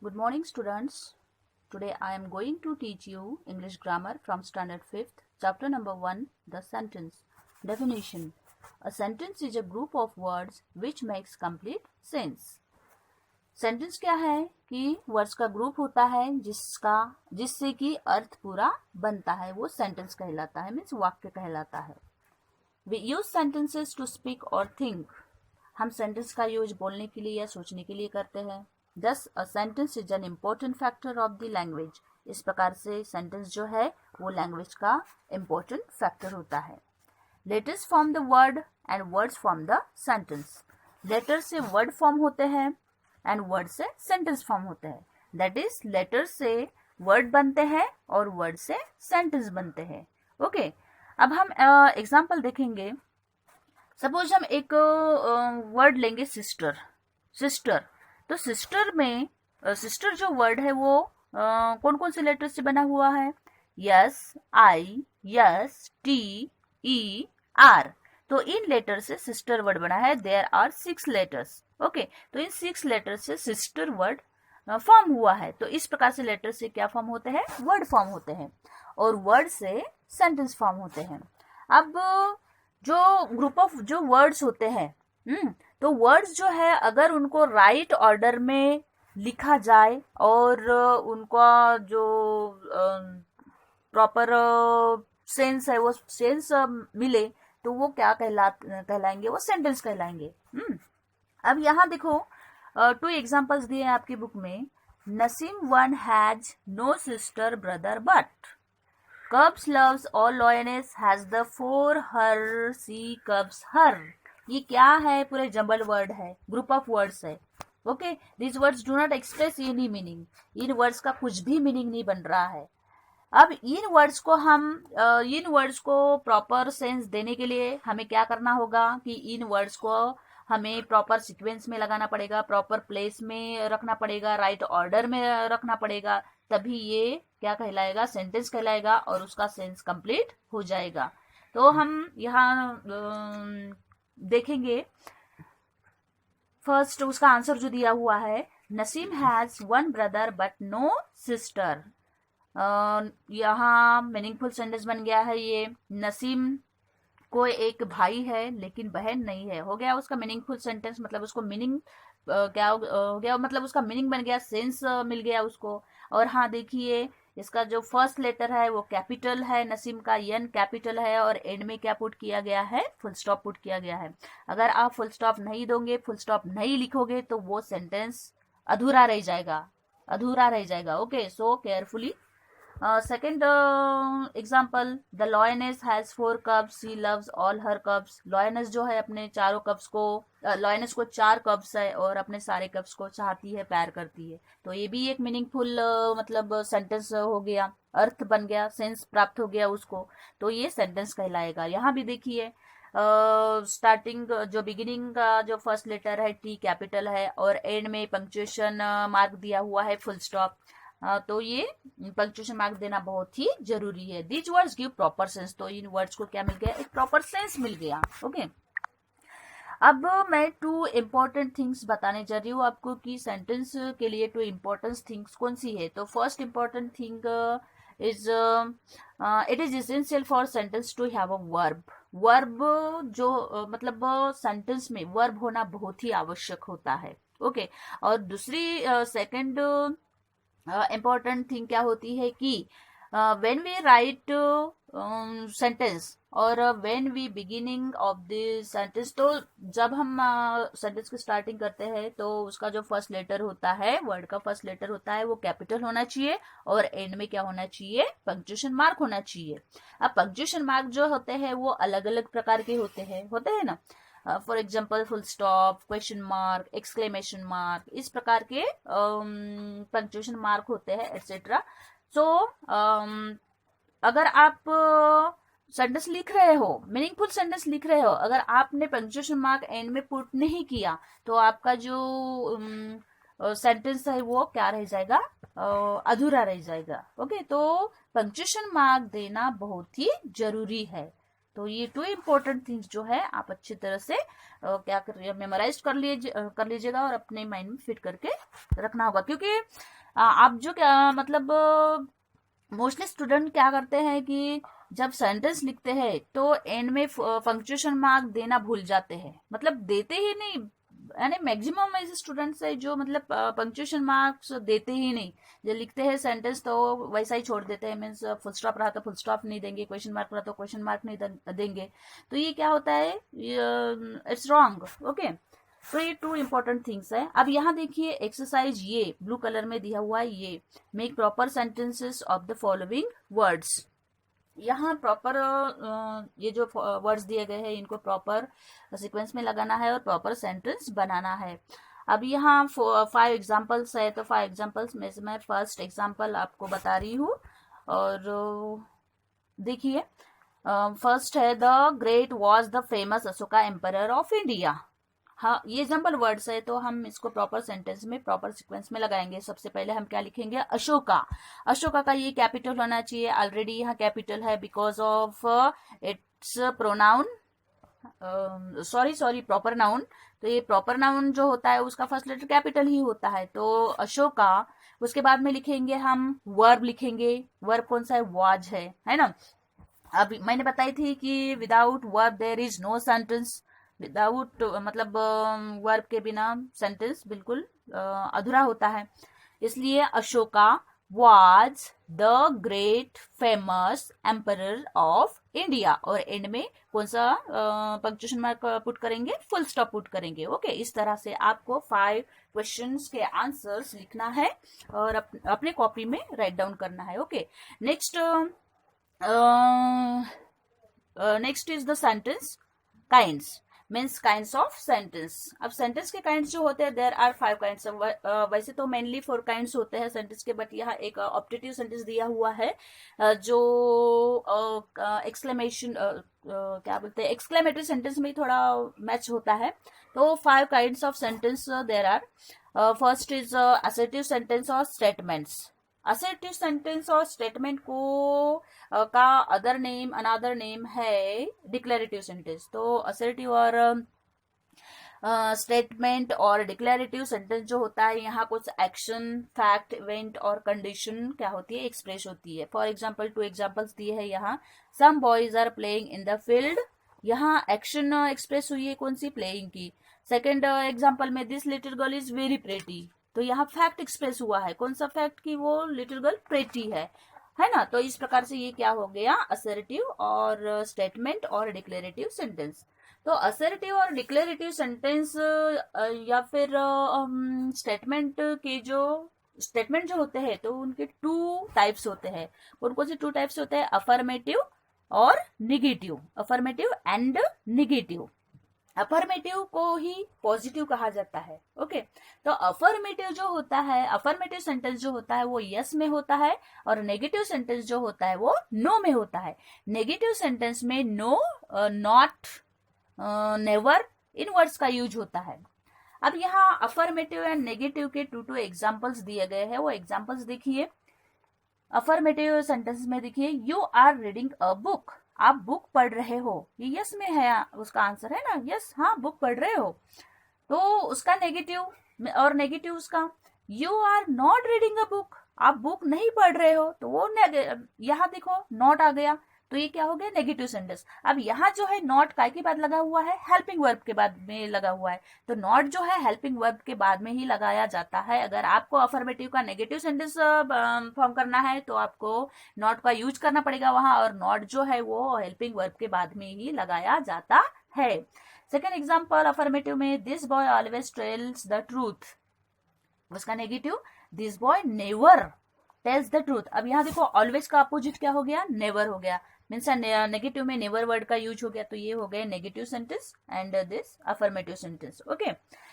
Good morning, students. Today I am going to teach you English grammar from standard 5th, chapter number 1, the sentence. Definition. A sentence is a group of words which makes complete sense. Sentence क्या है कि words का group होता है जिससे कि अर्थ पूरा बनता है, वो सेंटेंस कहलाता है, मीन्स वाक्य कहलाता है. We use sentences to speak और थिंक. हम सेंटेंस का यूज बोलने के लिए या सोचने के लिए करते हैं. Thus, a sentence is an important factor of the language. इस प्रकार से सेंटेंस जो है वो लैंग्वेज का important फैक्टर होता है. Letters form the word and words form the sentence. Letter से वर्ड फॉर्म होते हैं एंड वर्ड से सेंटेंस फॉर्म होते हैं. दैट इज लेटर से वर्ड बनते हैं और वर्ड से सेंटेंस बनते हैं. ओके, अब हम एग्जाम्पल देखेंगे. सपोज हम एक वर्ड लेंगे सिस्टर. तो सिस्टर में सिस्टर जो वर्ड है वो कौन कौन से लेटर से बना हुआ है? S, I, S, T, E, R. तो इन लेटर से सिस्टर वर्ड बना है. There are 6 letters. ओके, तो इन 6 लेटर से सिस्टर वर्ड फॉर्म हुआ है. तो इस प्रकार से लेटर से क्या फॉर्म होते हैं? वर्ड फॉर्म होते हैं और वर्ड से सेंटेंस फॉर्म होते हैं. अब जो ग्रुप ऑफ जो वर्ड्स होते हैं, तो वर्ड्स जो है अगर उनको राइट ऑर्डर में लिखा जाए और उनका जो प्रॉपर सेंस है वो सेंस मिले तो वो क्या कहलाएंगे? वो सेंटेंस कहलाएंगे. अब यहाँ देखो 2 एग्जांपल्स दिए हैं आपकी बुक में. Naseem one has no sister brother but. Cubs loves all lioness has the 4 her she cubs her. ये क्या है? पूरे जंबल वर्ड है, ग्रुप ऑफ वर्ड्स है. Okay, these words do not express any meaning. In words का कुछ भी meaning नहीं बन रहा है. अब इन वर्ड्स को प्रॉपर सेंस देने के लिए हमें क्या करना होगा कि इन वर्ड्स को हमें प्रॉपर सीक्वेंस में लगाना पड़ेगा, प्रॉपर प्लेस में रखना पड़ेगा, राइट ऑर्डर में रखना पड़ेगा. तभी ये क्या कहलाएगा? सेंटेंस कहलाएगा और उसका सेंस कंप्लीट हो जाएगा. तो हम यहाँ देखेंगे. फर्स्ट उसका आंसर जो दिया हुआ है, Naseem has 1 brother but no sister. यहाँ मीनिंगफुल सेंटेंस बन गया है. ये नसीम को एक भाई है लेकिन बहन नहीं है, हो गया उसका मीनिंगफुल सेंटेंस. मतलब उसको मीनिंग क्या हो गया? मतलब उसका मीनिंग बन गया, सेंस मिल गया उसको. और हाँ देखिए, इसका जो फर्स्ट लेटर है वो कैपिटल है, नसीम का एन कैपिटल है और एंड में क्या पुट किया गया है? फुल स्टॉप पुट किया गया है. अगर आप फुल स्टॉप नहीं दोगे, फुल स्टॉप नहीं लिखोगे तो वो सेंटेंस अधूरा रह जाएगा. Okay, so carefully. Second example, the lioness has 4 cubs, she loves all her cubs. lioness जो है अपने चारों कब्स को, lioness को 4 कब्स है और अपने सारे कब्स को चाहती है, प्यार करती है. तो ये भी एक मीनिंगफुल मतलब सेंटेंस हो गया, अर्थ बन गया, सेंस प्राप्त हो गया उसको. तो ये सेंटेंस कहलाएगा. यहाँ भी देखिए स्टार्टिंग जो बिगिनिंग का जो फर्स्ट लेटर है टी कैपिटल है और एंड में पंक्चुएशन मार्क दिया हुआ है, फुल स्टॉप. तो ये पंक्चुएशन मार्क देना बहुत ही जरूरी है. These words give proper sense. तो इन वर्ड्स को क्या मिल गया? एक प्रॉपर सेंस मिल गया. ओके, अब मैं 2 इम्पोर्टेंट थिंग्स बताने जा रही हूँ आपको कि सेंटेंस के लिए 2 इम्पोर्टेंट थिंग्स कौन सी है. तो first important thing is it is essential for sentence to have a verb जो मतलब सेंटेंस में वर्ब होना बहुत ही आवश्यक होता है. ओके, और दूसरी सेकंड इम्पॉर्टेंट थिंग क्या होती है कि व्हेन वी राइट सेंटेंस और when we beginning of the sentence, तो जब हम सेंटेंस की स्टार्टिंग करते हैं तो उसका जो फर्स्ट लेटर होता है, वर्ड का फर्स्ट लेटर होता है, वो कैपिटल होना चाहिए और एंड में क्या होना चाहिए? पंक्चुएशन मार्क होना चाहिए. अब पंक्चुएशन मार्क जो होते हैं वो अलग अलग प्रकार के होते हैं ना. For example full stop, question mark, exclamation mark, इस प्रकार के पंक्चुएशन मार्क होते हैं एटसेट्रा. सो अगर आप सेंटेंस लिख रहे हो, मीनिंगफुल सेंटेंस लिख रहे हो, अगर आपने पंक्चुएशन मार्क एंड में पुट नहीं किया तो आपका जो सेंटेंस है वो क्या रह जाएगा? अधूरा रह जाएगा. ओके, तो पंक्चुएशन मार्क देना बहुत ही जरूरी है. तो ये 2 इम्पोर्टेंट थिंग्स जो है आप अच्छी तरह से क्या कर मेमोराइज कर लीजिएगा और अपने माइंड में फिट करके रखना होगा. क्योंकि आप जो क्या मतलब मोस्टली स्टूडेंट क्या करते हैं कि जब सेंटेंस लिखते हैं तो एंड में पंक्चुएशन मार्क देना भूल जाते हैं, मतलब देते ही नहीं, यानी मैक्सिमम ऐसे स्टूडेंट्स है जो मतलब पंक्चुएशन मार्क्स देते ही नहीं, जो लिखते हैं सेंटेंस तो वैसा ही छोड़ देते हैं, मीन्स फुल स्टॉप रहा तो फुल स्टॉप नहीं देंगे, क्वेश्चन मार्क रहा तो क्वेश्चन मार्क नहीं देंगे। तो ये क्या होता है, इट्स रॉन्ग। ओके, तो ये टू इंपॉर्टेंट थिंग्स है। अब यहाँ देखिए एक्सरसाइज ये ब्लू कलर में दिया हुआ है, ये make proper sentences of the following words. यहाँ प्रॉपर ये जो वर्ड्स दिए गए हैं इनको प्रॉपर सीक्वेंस में लगाना है और प्रॉपर सेंटेंस बनाना है। अब यहाँ 5 एग्जाम्पल्स है, तो 5 एग्जाम्पल्स में से मैं फर्स्ट एग्जाम्पल आपको बता रही हूँ। और देखिए फर्स्ट है, the great was the famous Ashoka emperor of India. हाँ, ये एग्जाम्पल वर्ड्स है तो हम इसको प्रॉपर सेंटेंस में प्रॉपर सीक्वेंस में लगाएंगे। सबसे पहले हम क्या लिखेंगे, अशोका। अशोका का ये कैपिटल होना चाहिए, ऑलरेडी यहाँ कैपिटल है because of its pronoun, sorry proper noun. तो ये प्रॉपर नाउन जो होता है उसका फर्स्ट लेटर कैपिटल ही होता है, तो अशोका। उसके बाद में लिखेंगे हम वर्ब, लिखेंगे वर्ब कौन सा है, वाज है ना। अब मैंने बताई थी कि without verb there is no sentence, without मतलब वर्ब के बिना सेंटेंस बिल्कुल अधूरा होता है। इसलिए Ashoka was the great famous emperor of India, और एंड में कौन सा पंक्चुएशन मार्क पुट करेंगे, फुल स्टॉप पुट करेंगे। ओके, इस तरह से आपको 5 क्वेश्चंस के आंसर्स लिखना है और अपने कॉपी में राइट डाउन करना है। Okay, next is the sentence kinds, means kinds of sentence. अब सेंटेंस के काइंड्स जो होते हैं देयर आर 5 काइंड्स। वैसे तो मेनली 4 काइंड्स होते हैं सेंटेंस के, बट यहाँ एक ऑप्टेटिव सेंटेंस दिया हुआ है जो एक्सक्लेमेशन क्या बोलते हैं, एक्सक्लेमेटरी सेंटेंस में थोड़ा मैच होता है। तो 5 kinds of sentence there are. First is assertive sentence और स्टेटमेंट्स। असर्टिव सेंटेंस और स्टेटमेंट को का अनदर नेम है डिक्लेरेटिव सेंटेंस। तो असर्टिव और स्टेटमेंट और डिक्लेरेटिव सेंटेंस जो होता है, यहाँ कुछ एक्शन, फैक्ट, इवेंट और कंडीशन क्या होती है, एक्सप्रेस होती है। फॉर एग्जाम्पल 2 एग्जाम्पल्स दिए हैं यहाँ। Some boys are playing in the field, यहाँ एक्शन एक्सप्रेस हुई है कौन सी, प्लेइंग की। सेकेंड एग्जाम्पल में this little girl is very pretty, तो यहाँ फैक्ट एक्सप्रेस हुआ है, कौन सा फैक्ट की, वो लिटिल गर्ल प्रेटी है ना। तो इस प्रकार से ये क्या हो गया, असर्टिव और स्टेटमेंट और डिक्लेरेटिव सेंटेंस। तो असर्टिव और डिक्लेरेटिव सेंटेंस या फिर स्टेटमेंट के जो स्टेटमेंट जो होते हैं तो उनके 2 टाइप्स होते हैं। कौन से 2 टाइप्स होते हैं, अफर्मेटिव और negative, affirmative and negative. Affirmative को ही पॉजिटिव कहा जाता है। ओके, तो अफर्मेटिव जो होता है, अफर्मेटिव सेंटेंस जो होता है वो यस में होता है, और नेगेटिव सेंटेंस जो होता है वो नो में होता है। नेगेटिव सेंटेंस में नो, नॉट, नेवर इन वर्ड्स का यूज होता है। अब यहाँ अफर्मेटिव एंड नेगेटिव के 2 एग्जाम्पल्स दिए गए हैं, वो एग्जाम्पल्स देखिए। अफर्मेटिव सेंटेंस में देखिए, you are reading a book, आप बुक पढ़ रहे हो, ये यस में है, उसका आंसर है ना, यस, हाँ बुक पढ़ रहे हो। तो उसका नेगेटिव, और नेगेटिव उसका, you are not reading a book, आप बुक नहीं पढ़ रहे हो, तो वो यहाँ देखो नॉट आ गया, तो ये क्या हो गया, नेगेटिव सेंटेंस। अब यहाँ जो है नॉट काय के बाद लगा हुआ है, हेल्पिंग वर्ब के बाद में लगा हुआ है, तो नॉट जो है हेल्पिंग वर्ब के बाद में ही लगाया जाता है। अगर आपको अफर्मेटिव का नेगेटिव सेंटेंस फॉर्म करना है तो आपको नॉट का यूज करना पड़ेगा वहां, और नॉट जो है वो हेल्पिंग वर्ब के बाद में ही लगाया जाता है। सेकेंड एग्जाम्पल अफर्मेटिव में, this boy always tells the truth, उसका negative, this boy never tells the truth. अब यहाँ देखो ऑलवेज का अपोजिट क्या हो गया, नेवर हो गया, मीन्स नेगेटिव में नेवर वर्ड का यूज हो गया, तो ये हो गया negative sentence and this affirmative sentence. Okay,